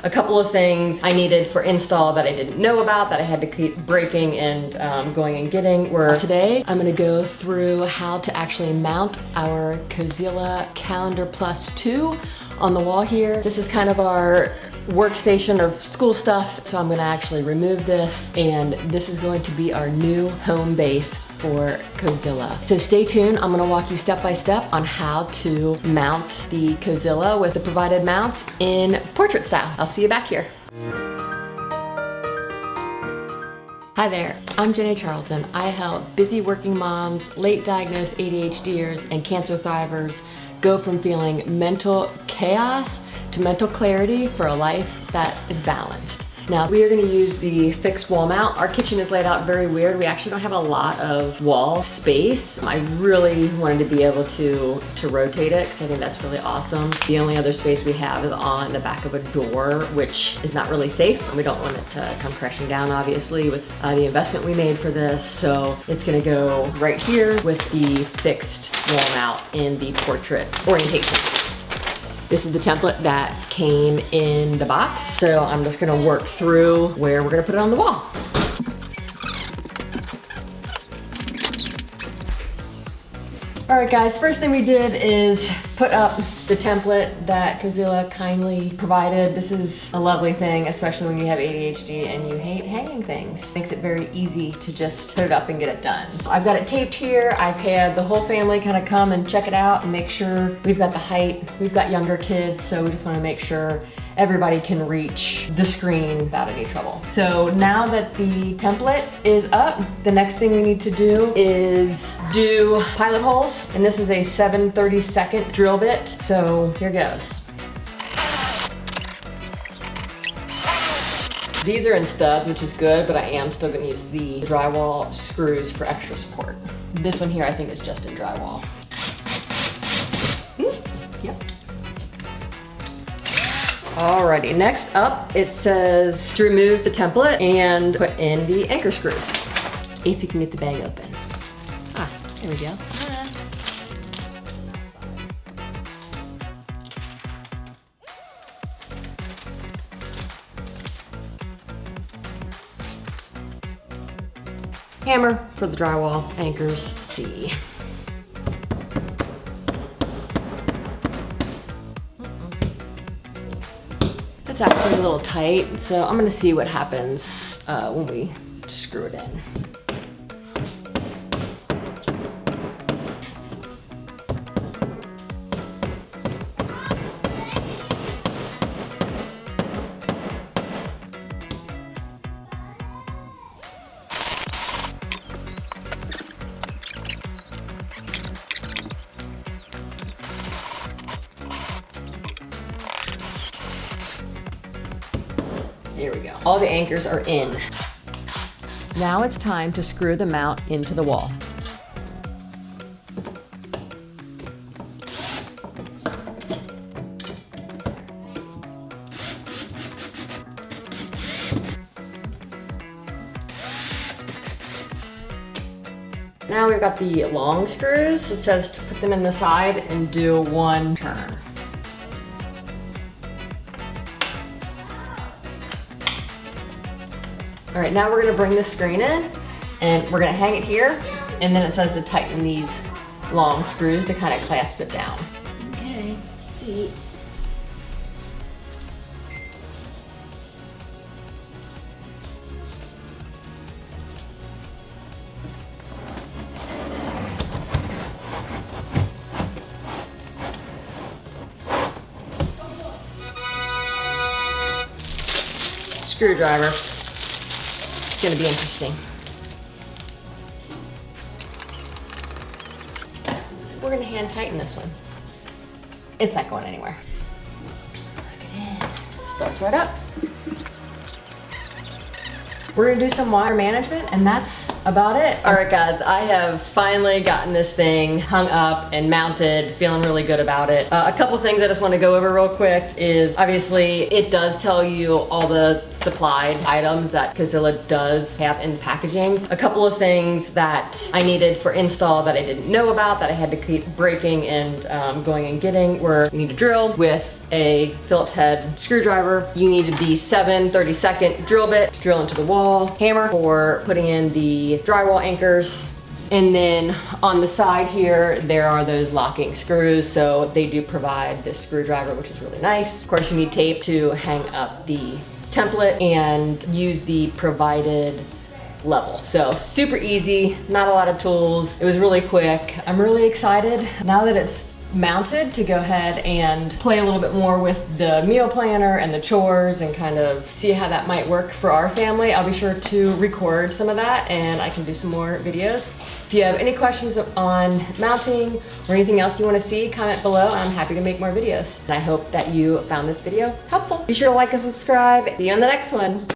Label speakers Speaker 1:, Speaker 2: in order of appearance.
Speaker 1: A couple of things I needed for install that I didn't know about that I had to keep breaking and going and getting were today I'm gonna go through how to actually mount our Cozyla Calendar Plus 2 on the wall here. This is kind of our workstation of school stuff, so I'm gonna actually remove this, and this is going to be our new home base for Cozyla. So stay tuned, I'm gonna walk you step by step on how to mount the Cozyla with the provided mounts in portrait style. I'll see you back here. Hi there, I'm Jennie Charlton. I help busy working moms, late diagnosed ADHDers, and cancer thrivers go from feeling mental chaos to mental clarity for a life that is balanced. Now, we are gonna use the fixed wall mount. Our kitchen is laid out very weird. We actually don't have a lot of wall space. I really wanted to be able to rotate it because I think that's really awesome. The only other space we have is on the back of a door, which is not really safe. We don't want it to come crashing down, obviously, with the investment we made for this. So it's gonna go right here with the fixed wall mount in the portrait orientation. This is the template that came in the box, so I'm just gonna work through where we're gonna put it on the wall. All right guys, first thing we did is put up the template that Cozyla kindly provided. This is a lovely thing, especially when you have ADHD and you hate hanging things. Makes it very easy to just put it up and get it done. I've got it taped here. I've had the whole family kind of come and check it out and make sure we've got the height. We've got younger kids, so we just want to make sure everybody can reach the screen without any trouble. So now that the template is up, the next thing we need to do is do pilot holes. And this is a 7/32 drill bit. So here goes. These are in studs, which is good, but I am still gonna use the drywall screws for extra support. This one here I think is just in drywall. Yep. Alrighty, next up it says to remove the template and put in the anchor screws. If you can get the bag open. Ah, there we go. Hammer for the drywall, anchors C. It's actually a little tight, so I'm gonna see what happens when we screw it in. There we go. All the anchors are in. Now it's time to screw the mount into the wall. Now we've got the long screws. It says to put them in the side and do one turn. All right, now we're gonna bring the screen in and we're gonna hang it here, and then it says to tighten these long screws to kind of clasp it down. Okay, let's see. Screwdriver. It's gonna be interesting. We're gonna hand tighten this one. It's not going anywhere. Starts right up. We're gonna do some wire management, and that's about it. All right guys, I have finally gotten this thing hung up and mounted, feeling really good about it. A couple things I just want to go over real quick is obviously it does tell you all the supplied items that Cozyla does have in packaging. A couple of things that I needed for install that I didn't know about that I had to keep breaking and going and getting were, you need a drill with a Phillips head screwdriver. You needed the 7/32 drill bit to drill into the wall, hammer for putting in the drywall anchors, and then on the side here there are those locking screws, so they do provide this screwdriver, which is really nice. Of course you need tape to hang up the template and use the provided level. So super easy, not a lot of tools. It was really quick. I'm really excited now that it's mounted to go ahead and play a little bit more with the meal planner and the chores and kind of see how that might work for our family. I'll be sure to record some of that and I can do some more videos. If you have any questions on mounting or anything else you want to see, comment below and I'm happy to make more videos. And I hope that you found this video helpful. Be sure to like and subscribe. See you on the next one.